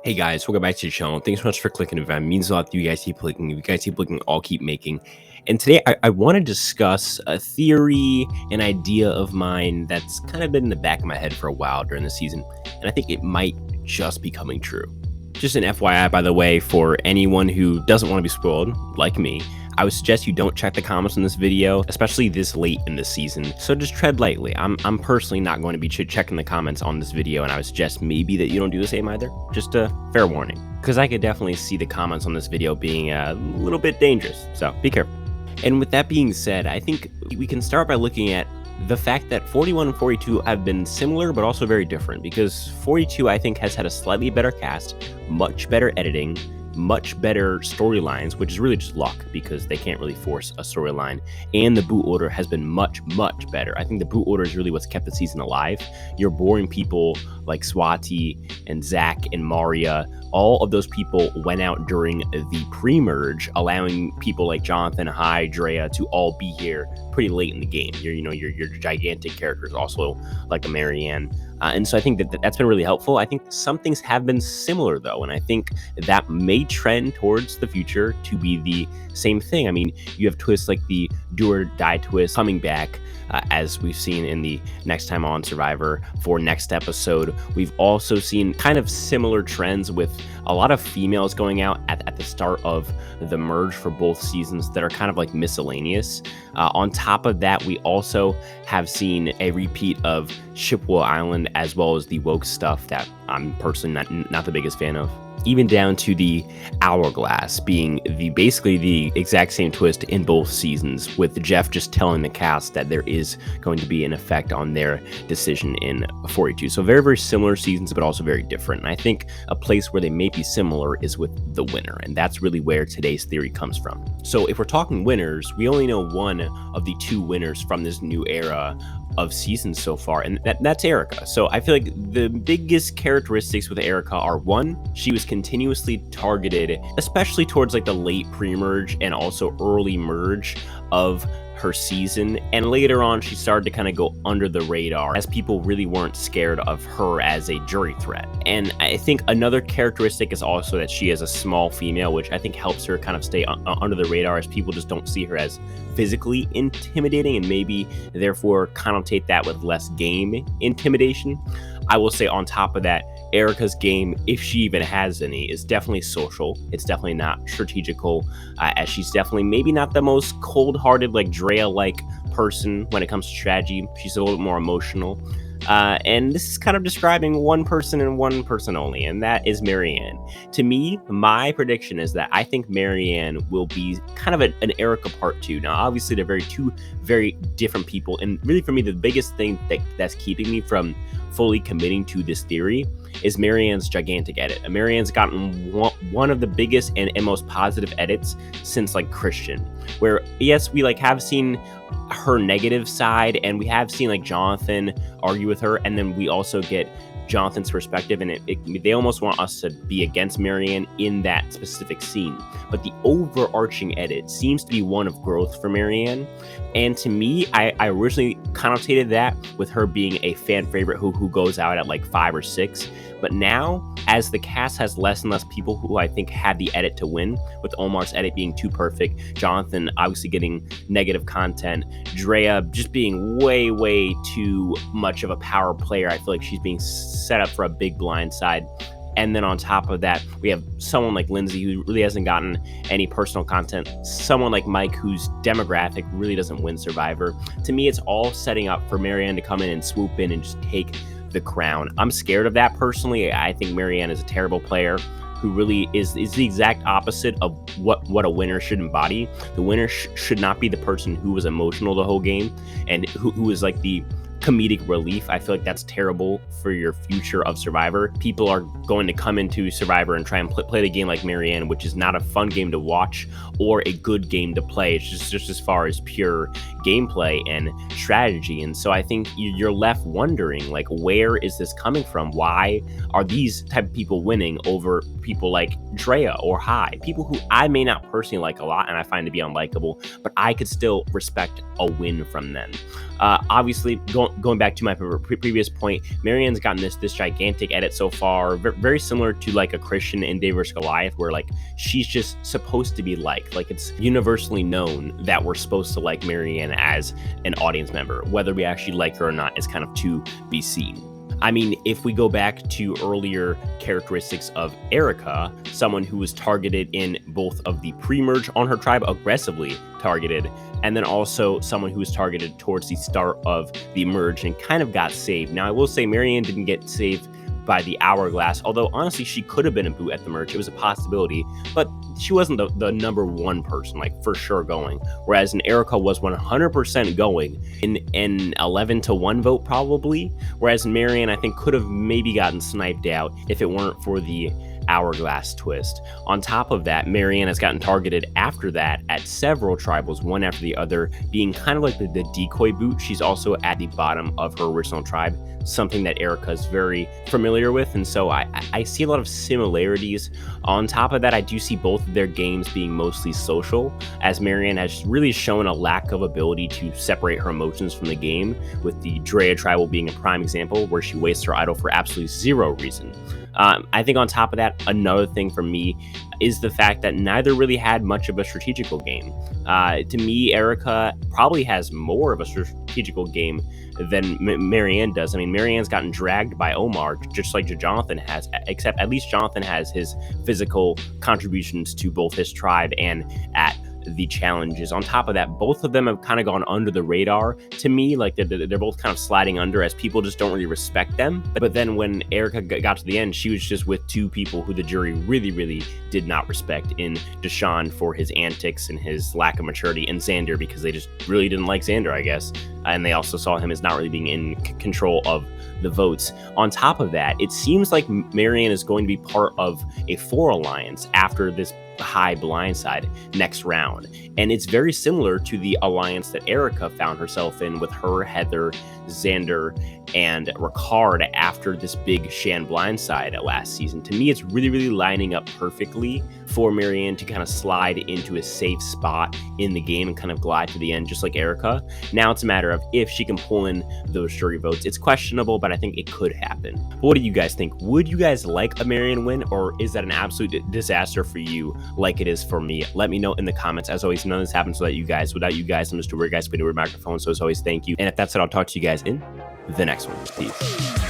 Hey guys, welcome back to the channel. Thanks so much for clicking. It means a lot that you guys keep clicking. If you guys keep clicking, I'll keep making. And today I want to discuss a theory, an idea of mine that's kind of been in the back of my head for a while during the season. And I think it might just be coming true. Just an FYI, by the way, for anyone who doesn't want to be spoiled, like me, I would suggest you don't check the comments in this video, especially this late in the season. So just tread lightly. I'm personally not going to be checking the comments on this video, and I would suggest maybe that you don't do the same either. Just a fair warning, because I could definitely see the comments on this video being a little bit dangerous. So be careful. And with that being said, I think we can start by looking at the fact that 41 and 42 have been similar but also very different, because 42 I think has had a slightly better cast, much better editing, much better storylines, which is really just luck because they can't really force a storyline, and the boot order has been much better. I think the boot order is really what's kept the season alive. Your boring people like Swati and Zach and Maria, all of those people went out during the pre-merge, allowing people like Jonathan, Hai, Drea to all be here pretty late in the game. Your gigantic characters, also like a Maryanne. And so I think that's been really helpful. I think some things have been similar, though, and I think that may trend towards the future to be the same thing. I mean, you have twists like the do or die twist coming back, as we've seen in the Next Time On Survivor for next episode. We've also seen kind of similar trends with a lot of females going out at the start of the merge for both seasons that are kind of like miscellaneous. On top of that, we also have seen a repeat of Shipwell Island as well as the woke stuff that I'm personally not the biggest fan of. Even down to the hourglass being basically the exact same twist in both seasons, with Jeff just telling the cast that there is going to be an effect on their decision in 42. So very similar seasons, but also very different. And I think a place where they may be similar is with the winner, and that's really where today's theory comes from. So if we're talking winners, we only know one of the two winners from this new era of seasons so far, and that's Erica. So I feel like the biggest characteristics with Erica are, one, she was continuously targeted, especially towards like the late pre-merge and also early merge of her season, and later on she started to kind of go under the radar as people really weren't scared of her as a jury threat. And I think another characteristic is also that she is a small female, which I think helps her kind of stay under the radar, as people just don't see her as physically intimidating and maybe therefore connotate that with less game intimidation. I will say on top of that, Erica's game, if she even has any, is definitely social. It's definitely not strategical, as she's definitely maybe not the most cold-hearted, like Drea-like person when it comes to strategy. She's a little bit more emotional. And this is kind of describing one person and one person only, and that is Marianne. To me, my prediction is that I think Marianne will be kind of an Erica part 2. Now, obviously, they're two very different people, and really for me, the biggest thing that's keeping me from fully committing to this theory is Marianne's gigantic edit. Marianne's gotten one of the biggest and most positive edits since like Christian, where yes, we like have seen her negative side, and we have seen like Jonathan argue with her, and then we also get Jonathan's perspective, and they almost want us to be against Marianne in that specific scene. But the overarching edit seems to be one of growth for Marianne, and to me, I originally connotated that with her being a fan favorite who goes out at like 5 or 6. But now, as the cast has less and less people who I think had the edit to win, with Omar's edit being too perfect, Jonathan obviously getting negative content, Drea just being way too much of a power player. I feel like she's being set up for a big blind side. And then on top of that, we have someone like Lindsay who really hasn't gotten any personal content. Someone like Mike, whose demographic really doesn't win Survivor. To me, it's all setting up for Marianne to come in and swoop in and just take the crown. I'm scared of that personally. I think Marianne is a terrible player who really is the exact opposite of what a winner should embody. The winner should not be the person who was emotional the whole game and who is like the comedic relief. I feel like that's terrible for your future of Survivor. People are going to come into Survivor and try and play the game like Marianne, which is not a fun game to watch or a good game to play. It's just as far as pure gameplay and strategy. And so I think you're left wondering, like, where is this coming from? Why are these type of people winning over people like Drea or Hai? People who I may not personally like a lot and I find to be unlikable, but I could still respect a win from them. Obviously, going back to my previous point, Marianne's gotten this gigantic edit so far, very similar to like a Christian in David vs. Goliath, where like she's just supposed to be liked. Like it's universally known that we're supposed to like Marianne as an audience member. Whether we actually like her or not is kind of to be seen. I mean, if we go back to earlier characteristics of Erica, someone who was targeted in both of the pre-merge on her tribe, aggressively targeted, and then also someone who was targeted towards the start of the merge and kind of got saved. Now, I will say Marianne didn't get saved by the hourglass, although honestly she could have been a boot at the merge. It was a possibility, but she wasn't the number one person, like for sure going, whereas an Erica was 100% going in an 11-1 vote probably, whereas Marianne I think could have maybe gotten sniped out if it weren't for the hourglass twist. On top of that, Marianne has gotten targeted after that at several tribals, one after the other, being kind of like the decoy boot. She's also at the bottom of her original tribe, something that Erica is very familiar with, and so I see a lot of similarities. On top of that, I do see both of their games being mostly social, as Marianne has really shown a lack of ability to separate her emotions from the game, with the Drea tribal being a prime example where she wastes her idol for absolutely zero reason. I think on top of that, another thing for me is the fact that neither really had much of a strategical game. To me, Erica probably has more of a strategical game than Marianne does. I mean, Marianne's gotten dragged by Omar, just like Jonathan has, except at least Jonathan has his physical contributions to both his tribe and at the challenges. On top of that, both of them have kind of gone under the radar to me. Like they're both kind of sliding under, as people just don't really respect them. But then when Erica got to the end, she was just with two people who the jury really did not respect, in Deshawn for his antics and his lack of maturity, and Xander because they just really didn't like Xander, I guess, and they also saw him as not really being in control of the votes. On top of that, it seems like Marianne is going to be part of a 4 alliance after this high blindside next round, and it's very similar to the alliance that Erica found herself in with her, Heather, Xander, and Ricard after this big Shan blindside last season. To me, it's really lining up perfectly for Marianne to kind of slide into a safe spot in the game and kind of glide to the end, just like Erica. Now it's a matter of if she can pull in those jury votes. It's questionable, but I think it could happen. But what do you guys think? Would you guys like a Marianne win, or is that an absolute disaster for you like it is for me? Let me know in the comments. As always, none of this happens without you guys. Without you guys, I'm just a weird guy spinning a weird microphone. So as always, thank you. And if that's it, I'll talk to you guys in the next one. Peace.